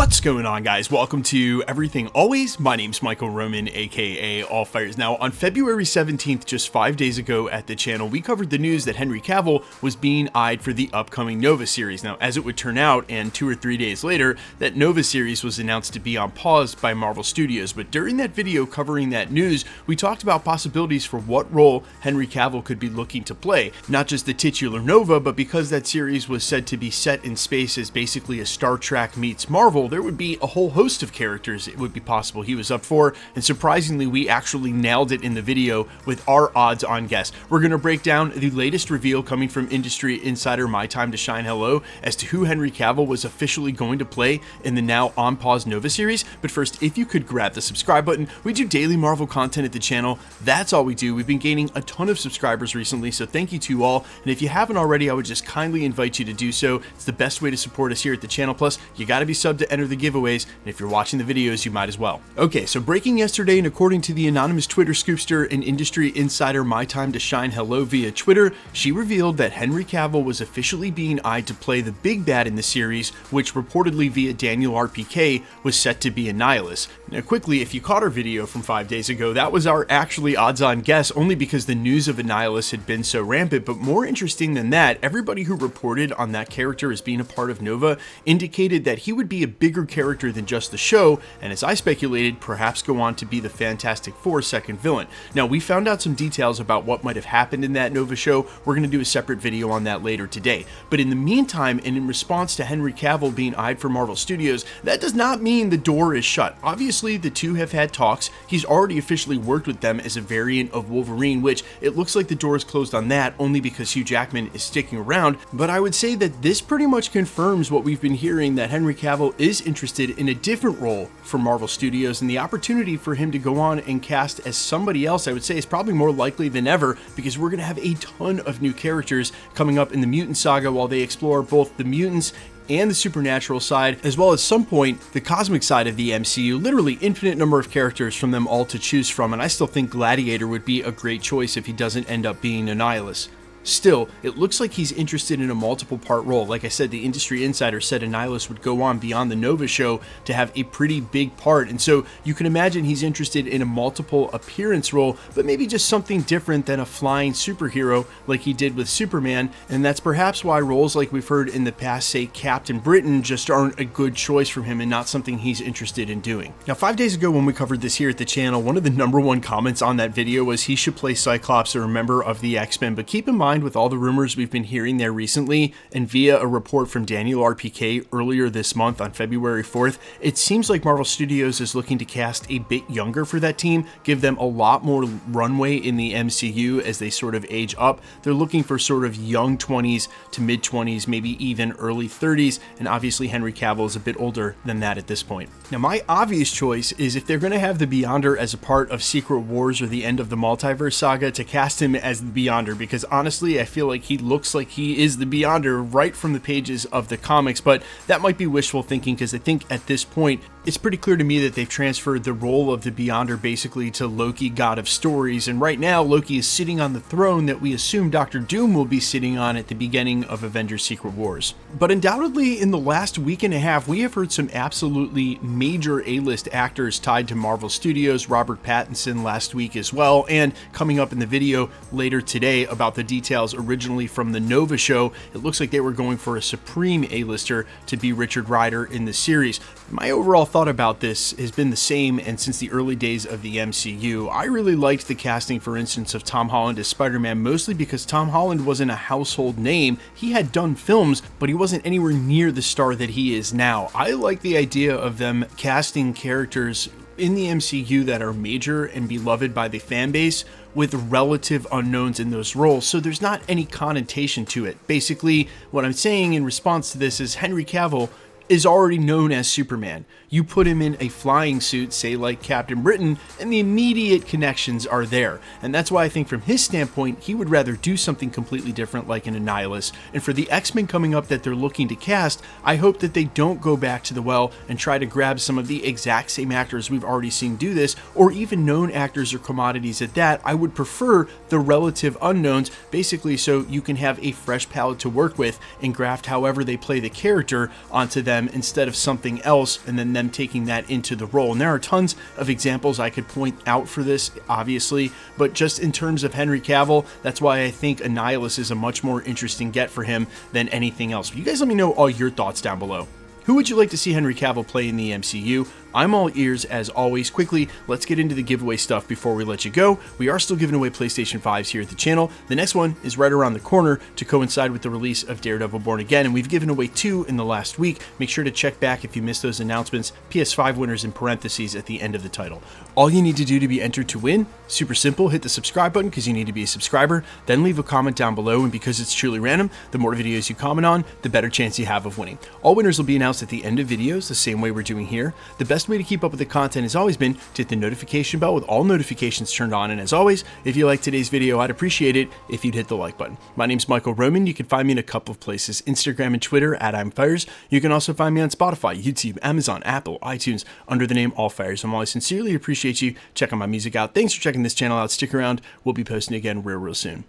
What's going on, guys? Welcome to Everything Always. My name's Michael Roman, aka All Fires. Now, on February 17th, just 5 days ago at the channel, we covered the news that Henry Cavill was being eyed for the upcoming Nova series. Now, as it would turn out, and 2 or 3 days later, that Nova series was announced to be on pause by Marvel Studios. But during that video covering that news, we talked about possibilities for what role Henry Cavill could be looking to play. Not just the titular Nova, but because that series was said to be set in space as basically a Star Trek meets Marvel, there would be a whole host of characters it would be possible he was up for, and surprisingly we actually nailed it in the video with our odds on guess. We're going to break down the latest reveal coming from industry insider My Time to Shine Hello as to who Henry Cavill was officially going to play in the now on pause Nova series. But first, if you could grab the subscribe button. We do daily Marvel content at the channel. That's all we do. We've been gaining a ton of subscribers recently, so thank you to you all, and if you haven't already, I would just kindly invite you to do so. It's the best way to support us here at the channel. Plus, you got to be subbed to enter the giveaways, and if you're watching the videos, you might as well. Okay, so breaking yesterday, and according to the anonymous Twitter scoopster and industry insider My Time to Shine Hello via Twitter, she revealed that Henry Cavill was officially being eyed to play the big bad in the series, which reportedly via Daniel RPK was set to be Annihilus. Now quickly, if you caught our video from 5 days ago, that was our actually odds-on guess, only because the news of Annihilus had been so rampant. But more interesting than that, everybody who reported on that character as being a part of Nova indicated that he would be a bigger character than just the show, and as I speculated, perhaps go on to be the Fantastic Four's second villain. Now, we found out some details about what might have happened in that Nova show. We're going to do a separate video on that later today. But in the meantime, and in response to Henry Cavill being eyed for Marvel Studios, that does not mean the door is shut. Obviously, the two have had talks. He's already officially worked with them as a variant of Wolverine, which it looks like the door is closed on that only because Hugh Jackman is sticking around. But I would say that this pretty much confirms what we've been hearing, that Henry Cavill is interested in a different role for Marvel Studios, and the opportunity for him to go on and cast as somebody else, I would say, is probably more likely than ever, because we're going to have a ton of new characters coming up in the Mutant Saga while they explore both the mutants and the supernatural side, as well as some point the cosmic side of the MCU. Literally infinite number of characters from them all to choose from, and I still think Gladiator would be a great choice if he doesn't end up being Annihilus. Still, it looks like he's interested in a multiple part role. Like I said, the industry insider said Annihilus would go on beyond the Nova show to have a pretty big part, and so you can imagine he's interested in a multiple appearance role, but maybe just something different than a flying superhero like he did with Superman. And that's perhaps why roles like we've heard in the past, say Captain Britain, just aren't a good choice for him and not something he's interested in doing. Now, 5 days ago when we covered this here at the channel, one of the #1 comments on that video was he should play Cyclops or a member of the X-Men. But keep in mind, with all the rumors we've been hearing there recently, and via a report from Daniel RPK earlier this month on February 4th, it seems like Marvel Studios is looking to cast a bit younger for that team, give them a lot more runway in the MCU as they sort of age up. They're looking for sort of young 20s to mid 20s, maybe even early 30s, and obviously Henry Cavill is a bit older than that at this point. Now, my obvious choice is, if they're going to have the Beyonder as a part of Secret Wars or the end of the Multiverse saga, to cast him as the Beyonder, because honestly I feel like he looks like he is the Beyonder right from the pages of the comics. But that might be wishful thinking, because I think at this point it's pretty clear to me that they've transferred the role of the Beyonder basically to Loki, God of Stories, and right now Loki is sitting on the throne that we assume Doctor Doom will be sitting on at the beginning of Avengers Secret Wars. But undoubtedly in the last week and a half we have heard some absolutely major A-list actors tied to Marvel Studios. Robert Pattinson last week as well, and coming up in the video later today about the details originally from the Nova show, it looks like they were going for a supreme A-lister to be Richard Rider in the series. My overall thought about this has been the same, and since the early days of the MCU, I really liked the casting, for instance, of Tom Holland as Spider-Man, mostly because Tom Holland wasn't a household name. He had done films, but he wasn't anywhere near the star that he is now. I like the idea of them casting characters in the MCU that are major and beloved by the fan base with relative unknowns in those roles, so there's not any connotation to it. Basically, what I'm saying in response to this is Henry Cavill is already known as Superman. You put him in a flying suit, say like Captain Britain, and the immediate connections are there. And that's why I think from his standpoint, he would rather do something completely different like an Annihilus. And for the X-Men coming up that they're looking to cast, I hope that they don't go back to the well and try to grab some of the exact same actors we've already seen do this, or even known actors or commodities at that. I would prefer the relative unknowns, basically so you can have a fresh palette to work with and graft however they play the character onto them them instead of something else, and then them taking that into the role. And there are tons of examples I could point out for this, obviously, but just in terms of Henry Cavill, that's why I think Annihilus is a much more interesting get for him than anything else. But you guys let me know all your thoughts down below. Who would you like to see Henry Cavill play in the MCU? I'm all ears as always. Quickly, let's get into the giveaway stuff before we let you go. We are still giving away PlayStation 5s here at the channel. The next one is right around the corner to coincide with the release of Daredevil Born Again, and we've given away 2 in the last week. Make sure to check back if you missed those announcements. PS5 winners in parentheses at the end of the title. All you need to do to be entered to win, super simple, hit the subscribe button because you need to be a subscriber, then leave a comment down below, and because it's truly random, the more videos you comment on, the better chance you have of winning. All winners will be announced at the end of videos, the same way we're doing here. The best way to keep up with the content has always been to hit the notification bell with all notifications turned on, and as always, if you like today's video, I'd appreciate it if you'd hit the like button. My name's Michael Roman. You can find me in a couple of places, Instagram and Twitter at I'mFires. You can also find me on Spotify, YouTube, Amazon, Apple, iTunes under the name AllFires. I sincerely appreciate you checking my music out. Thanks for checking this channel out. Stick around. We'll be posting again real soon.